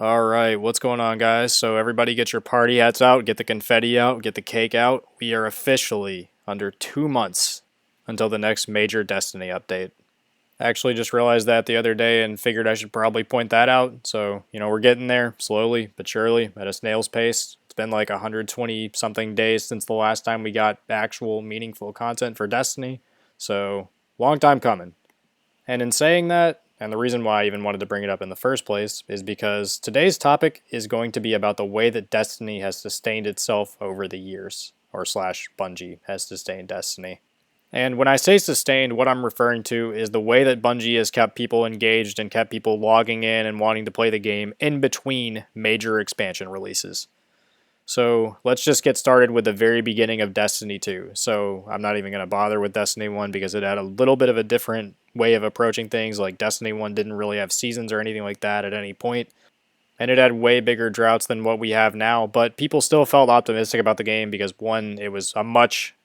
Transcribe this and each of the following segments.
All right, what's going on, guys? So, everybody get your party hats out, get the confetti out, get the cake out. We are officially under 2 months until the next major Destiny update. I actually just realized that the other day and figured I should probably point that out. So, we're getting there slowly but surely at a snail's pace. It's been like 120 something days since the last time we got actual meaningful content for Destiny. So, long time coming. And in saying that, and the reason why I even wanted to bring it up in the first place, is because today's topic is going to be about the way that Destiny has sustained itself over the years, or slash Bungie has sustained Destiny. And when I say sustained, what I'm referring to is the way that Bungie has kept people engaged and kept people logging in and wanting to play the game in between major expansion releases. So let's just get started with the very beginning of Destiny 2. So I'm not even going to bother with Destiny 1 because it had a little bit of a different way of approaching things. Like Destiny 1 didn't really have seasons or anything like that at any point. And it had way bigger droughts than what we have now. But people still felt optimistic about the game because one, it was a much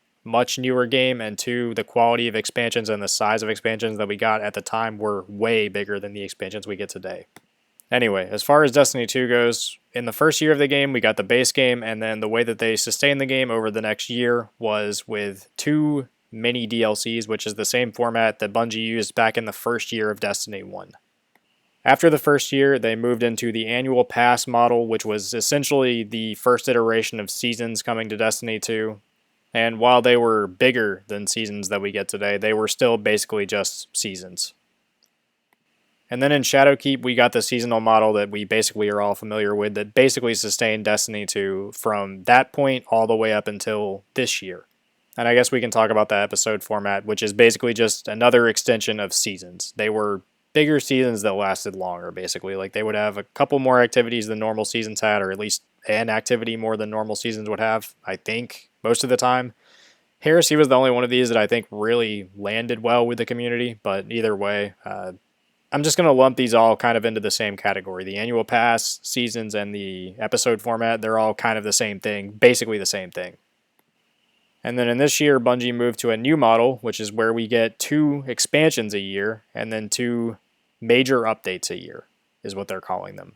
newer game, and two, the quality of expansions and the size of expansions that we got at the time were way bigger than the expansions we get today. Anyway, as far as Destiny 2 goes, in the first year of the game, we got the base game, and then the way that they sustained the game over the next year was with two mini DLCs, which is the same format that Bungie used back in the first year of Destiny 1. After the first year, they moved into the annual pass model, which was essentially the first iteration of seasons coming to Destiny 2. And while they were bigger than seasons that we get today, they were still basically just seasons. And then in Shadowkeep, we got the seasonal model that we basically are all familiar with that basically sustained Destiny 2 from that point all the way up until this year. And I guess we can talk about the episode format, which is basically just another extension of seasons. They were bigger seasons that lasted longer, basically. Like they would have a couple more activities than normal seasons had, or at least an activity more than normal seasons would have, I think, most of the time. Heresy was the only one of these that I think really landed well with the community, but either way, I'm just going to lump these all kind of into the same category. The annual pass, seasons, and the episode format, they're all kind of the same thing, basically the same thing. And then in this year, Bungie moved to a new model, which is where we get 2 expansions a year and then 2 major updates a year, is what they're calling them.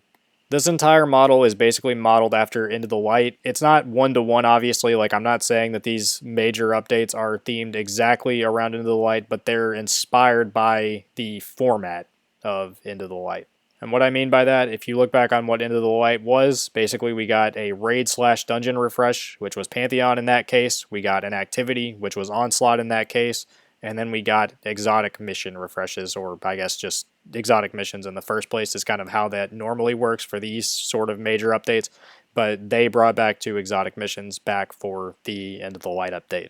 This entire model is basically modeled after Into the Light. It's not one-to-one, obviously. Like, I'm not saying that these major updates are themed exactly around Into the Light, but they're inspired by the format of Into the Light. And what I mean by that, if you look back on what Into the Light was, basically we got a raid/dungeon refresh, which was Pantheon in that case. We got an activity, which was Onslaught in that case. And then we got exotic mission refreshes, or I guess just exotic missions in the first place is kind of how that normally works for these sort of major updates. But they brought back 2 exotic missions back for the End of the Light update.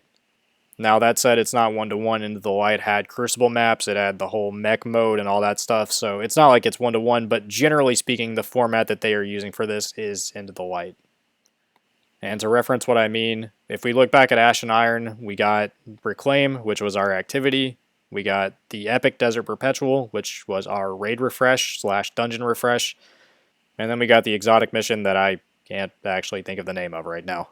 Now, that said, it's not one-to-one. Into the Light had Crucible maps, it had the whole mech mode and all that stuff, so it's not like it's one-to-one, but generally speaking, the format that they are using for this is Into the Light. And to reference what I mean, if we look back at Ash and Iron, we got Reclaim, which was our activity. We got the Epic Desert Perpetual, which was our raid refresh/dungeon refresh. And then we got the exotic mission that I can't actually think of the name of right now.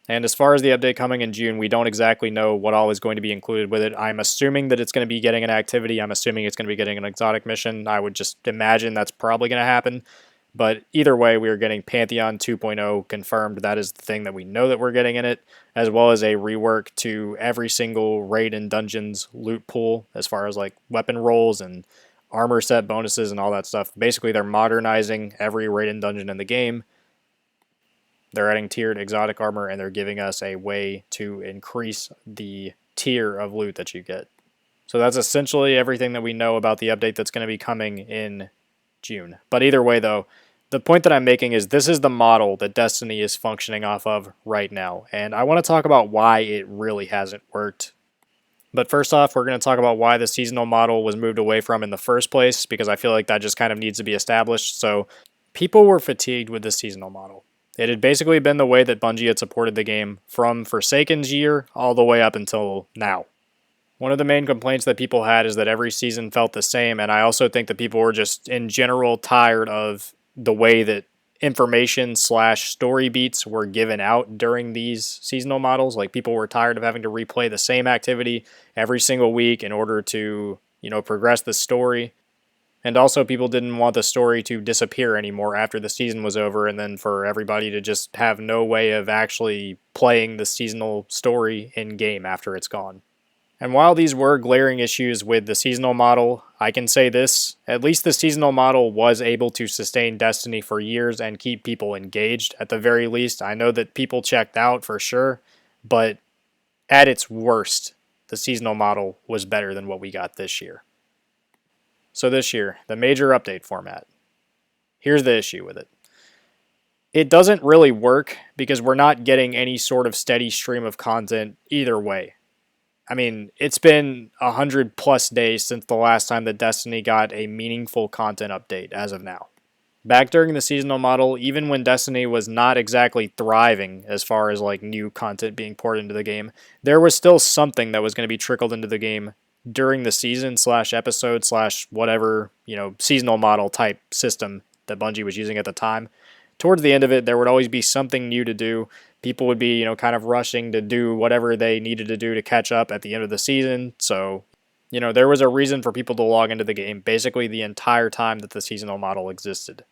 And as far as the update coming in June, we don't exactly know what all is going to be included with it. I'm assuming that it's going to be getting an activity. I'm assuming it's going to be getting an exotic mission. I would just imagine that's probably going to happen. But either way, we are getting Pantheon 2.0 confirmed. That is the thing that we know that we're getting in it, as well as a rework to every single raid and dungeons loot pool as far as like weapon rolls and armor set bonuses and all that stuff. Basically, they're modernizing every raid and dungeon in the game. They're adding tiered exotic armor, and they're giving us a way to increase the tier of loot that you get. So that's essentially everything that we know about the update that's going to be coming in June. But either way, though, the point that I'm making is this is the model that Destiny is functioning off of right now. And I want to talk about why it really hasn't worked. But first off, we're going to talk about why the seasonal model was moved away from in the first place, because I feel like that just kind of needs to be established. So people were fatigued with the seasonal model. It had basically been the way that Bungie had supported the game from Forsaken's year all the way up until now. One of the main complaints that people had is that every season felt the same, and I also think that people were just in general tired of the way that information/story beats were given out during these seasonal models. Like, people were tired of having to replay the same activity every single week in order to, progress the story. And also, people didn't want the story to disappear anymore after the season was over, and then for everybody to just have no way of actually playing the seasonal story in game after it's gone. And while these were glaring issues with the seasonal model, I can say this, at least the seasonal model was able to sustain Destiny for years and keep people engaged at the very least. I know that people checked out for sure, but at its worst, the seasonal model was better than what we got this year. So this year, the major update format. Here's the issue with it. It doesn't really work because we're not getting any sort of steady stream of content either way. I mean, it's been 100+ days since the last time that Destiny got a meaningful content update as of now. Back during the seasonal model, even when Destiny was not exactly thriving as far as like new content being poured into the game, there was still something that was going to be trickled into the game during the season / episode / whatever, seasonal model type system that Bungie was using at the time. Towards the end of it, there would always be something new to do. People would be, kind of rushing to do whatever they needed to do to catch up at the end of the season. So, there was a reason for people to log into the game basically the entire time that the seasonal model existed.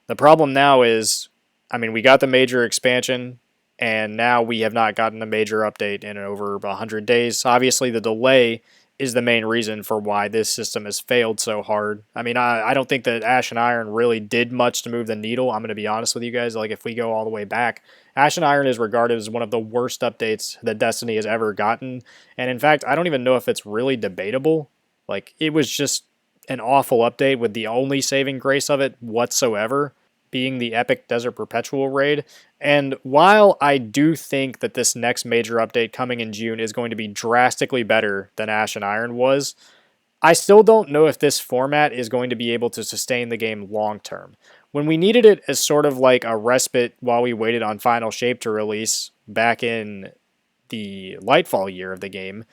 The problem now is, we got the major expansion, and now we have not gotten a major update in over 100 days. Obviously, the delay is the main reason for why this system has failed so hard. I don't think that Ash and Iron really did much to move the needle. I'm going to be honest with you guys. Like, if we go all the way back, Ash and Iron is regarded as one of the worst updates that Destiny has ever gotten. And in fact, I don't even know if it's really debatable. Like, it was just an awful update with the only saving grace of it whatsoever being the epic Desert Perpetual raid. And while I do think that this next major update coming in June is going to be drastically better than Ash and Iron was, I still don't know if this format is going to be able to sustain the game long term. When we needed it as sort of like a respite while we waited on Final Shape to release back in the Lightfall year of the game,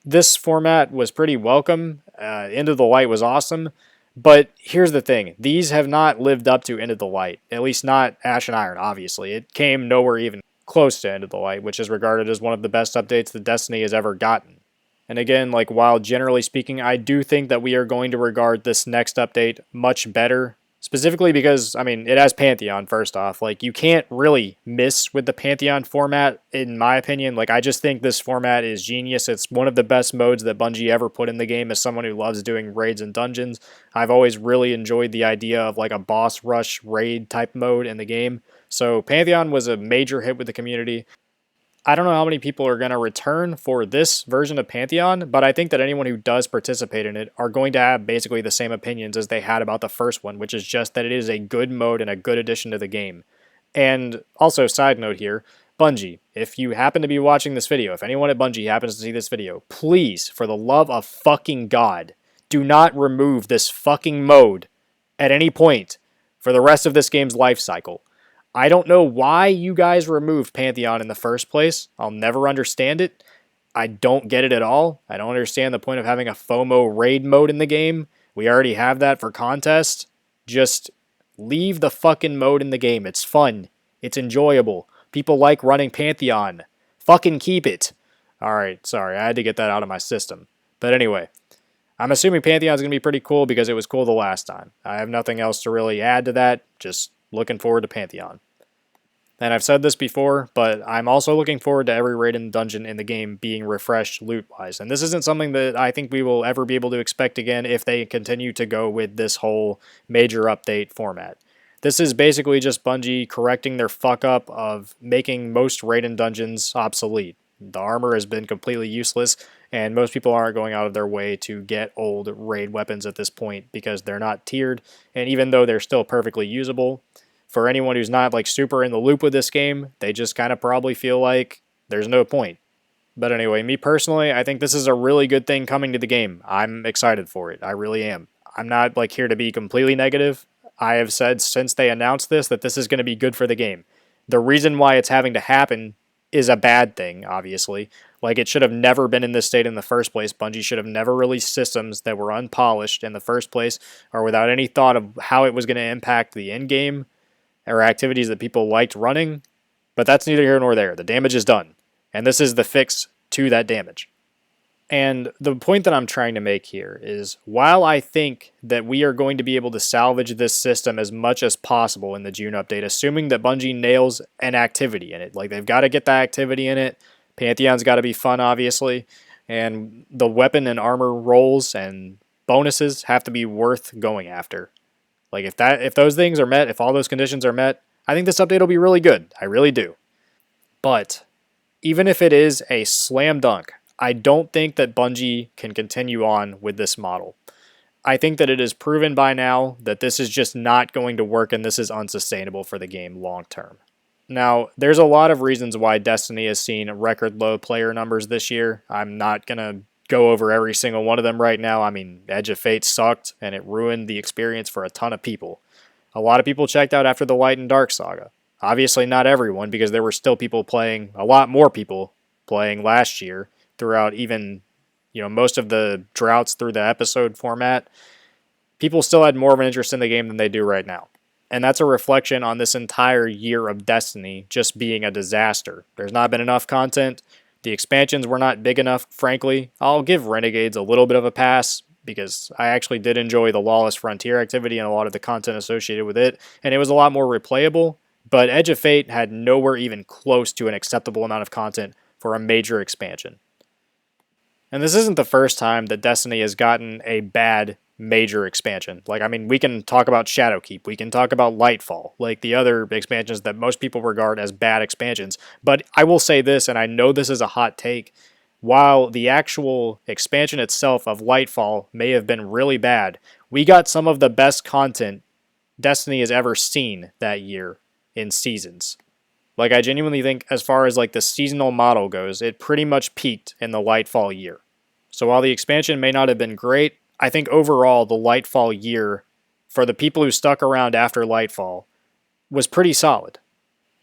this format was pretty welcome. Into the Light was awesome. But here's the thing. These have not lived up to End of the Light. At least not Ash and Iron, obviously. It came nowhere even close to End of the Light, which is regarded as one of the best updates that Destiny has ever gotten. And again, while generally speaking, I do think that we are going to regard this next update much better. Specifically because, it has Pantheon, first off. You can't really miss with the Pantheon format, in my opinion. I just think this format is genius. It's one of the best modes that Bungie ever put in the game as someone who loves doing raids and dungeons. I've always really enjoyed the idea of, a boss rush raid type mode in the game. So Pantheon was a major hit with the community. I don't know how many people are going to return for this version of Pantheon, but I think that anyone who does participate in it are going to have basically the same opinions as they had about the first one, which is just that it is a good mode and a good addition to the game. And also, side note here, Bungie, if you happen to be watching this video, if anyone at Bungie happens to see this video, please, for the love of fucking God, do not remove this fucking mode at any point for the rest of this game's life cycle. I don't know why you guys removed Pantheon in the first place. I'll never understand it. I don't get it at all. I don't understand the point of having a FOMO raid mode in the game. We already have that for contest. Just leave the fucking mode in the game. It's fun. It's enjoyable. People like running Pantheon. Fucking keep it. Alright, sorry. I had to get that out of my system. But anyway, I'm assuming Pantheon's going to be pretty cool because it was cool the last time. I have nothing else to really add to that. Just looking forward to Pantheon. And I've said this before, but I'm also looking forward to every raid and dungeon in the game being refreshed loot-wise. And this isn't something that I think we will ever be able to expect again if they continue to go with this whole major update format. This is basically just Bungie correcting their fuck-up of making most raid and dungeons obsolete. The armor has been completely useless, and most people aren't going out of their way to get old raid weapons at this point because they're not tiered, and even though they're still perfectly usable, for anyone who's not super in the loop with this game, they just kind of probably feel like there's no point. But anyway, me personally, I think this is a really good thing coming to the game. I'm excited for it. I really am. I'm not here to be completely negative. I have said since they announced this that this is going to be good for the game. The reason why it's having to happen is a bad thing, obviously. It should have never been in this state in the first place. Bungie should have never released systems that were unpolished in the first place or without any thought of how it was going to impact the end game or activities that people liked running, but that's neither here nor there. The damage is done, and this is the fix to that damage. And the point that I'm trying to make here is while I think that we are going to be able to salvage this system as much as possible in the June update, assuming that Bungie nails an activity in it, like they've got to get that activity in it. Pantheon's got to be fun, obviously, and the weapon and armor rolls and bonuses have to be worth going after. Like if those things are met, if all those conditions are met, I think this update will be really good. I really do. But even if it is a slam dunk, I don't think that Bungie can continue on with this model. I think that it is proven by now that this is just not going to work and this is unsustainable for the game long term. Now, there's a lot of reasons why Destiny has seen record low player numbers this year. I'm not going to go over every single one of them right now. I mean, Edge of Fate sucked and it ruined the experience for a ton of people. A lot of people checked out after the Light and Dark saga. Obviously not everyone, because there were still people playing, a lot more people playing last year throughout even, most of the droughts through the episode format. People still had more of an interest in the game than they do right now. And that's a reflection on this entire year of Destiny just being a disaster. There's not been enough content. The expansions were not big enough, frankly. I'll give Renegades a little bit of a pass because I actually did enjoy the Lawless Frontier activity and a lot of the content associated with it, and it was a lot more replayable, but Edge of Fate had nowhere even close to an acceptable amount of content for a major expansion. And this isn't the first time that Destiny has gotten a bad major expansion. We can talk about Shadowkeep, we can talk about Lightfall, like the other expansions that most people regard as bad expansions. But I will say this, and I know this is a hot take, while the actual expansion itself of Lightfall may have been really bad, we got some of the best content Destiny has ever seen that year in seasons. I genuinely think as far as the seasonal model goes, it pretty much peaked in the Lightfall year. So while the expansion may not have been great, I think overall the Lightfall year, for the people who stuck around after Lightfall, was pretty solid.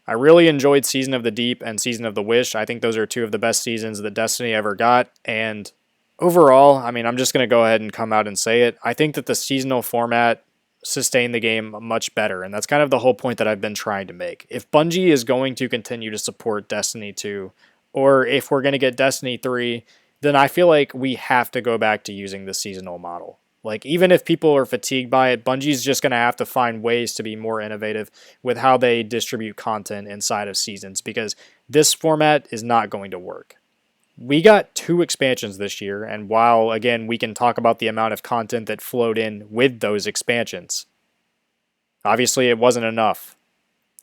I really enjoyed Season of the Deep and Season of the Wish. I think those are two of the best seasons that Destiny ever got. And overall, I'm just going to go ahead and come out and say it. I think that the seasonal format sustained the game much better. And that's kind of the whole point that I've been trying to make. If Bungie is going to continue to support Destiny 2, or if we're going to get Destiny 3, then I feel like we have to go back to using the seasonal model. Even if people are fatigued by it, Bungie's just going to have to find ways to be more innovative with how they distribute content inside of seasons, because this format is not going to work. We got 2 expansions this year, and while, again, we can talk about the amount of content that flowed in with those expansions, obviously it wasn't enough.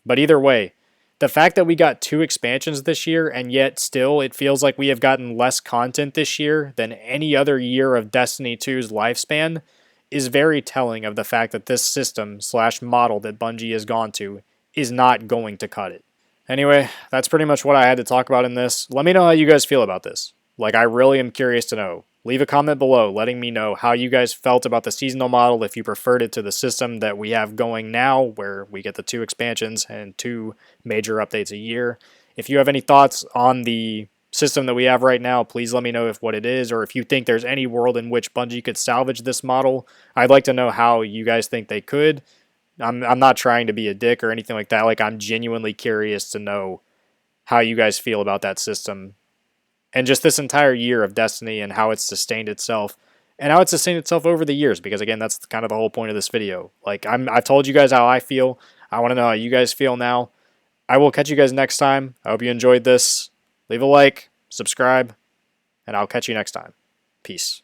But either way, the fact that we got 2 expansions this year, and yet still it feels like we have gotten less content this year than any other year of Destiny 2's lifespan, is very telling of the fact that this system/model that Bungie has gone to is not going to cut it. Anyway, that's pretty much what I had to talk about in this. Let me know how you guys feel about this. I really am curious to know. Leave a comment below letting me know how you guys felt about the seasonal model, if you preferred it to the system that we have going now, where we get the 2 expansions and 2 major updates a year. If you have any thoughts on the system that we have right now, please let me know what it is, or if you think there's any world in which Bungie could salvage this model. I'd like to know how you guys think they could. I'm not trying to be a dick or anything like that. I'm genuinely curious to know how you guys feel about that system and just this entire year of Destiny and how it's sustained itself and how it's sustained itself over the years, because again, that's kind of the whole point of this video. I've told you guys how I feel. I want to know how you guys feel now. I will catch you guys next time. I hope you enjoyed this. Leave a like, subscribe, and I'll catch you next time. Peace.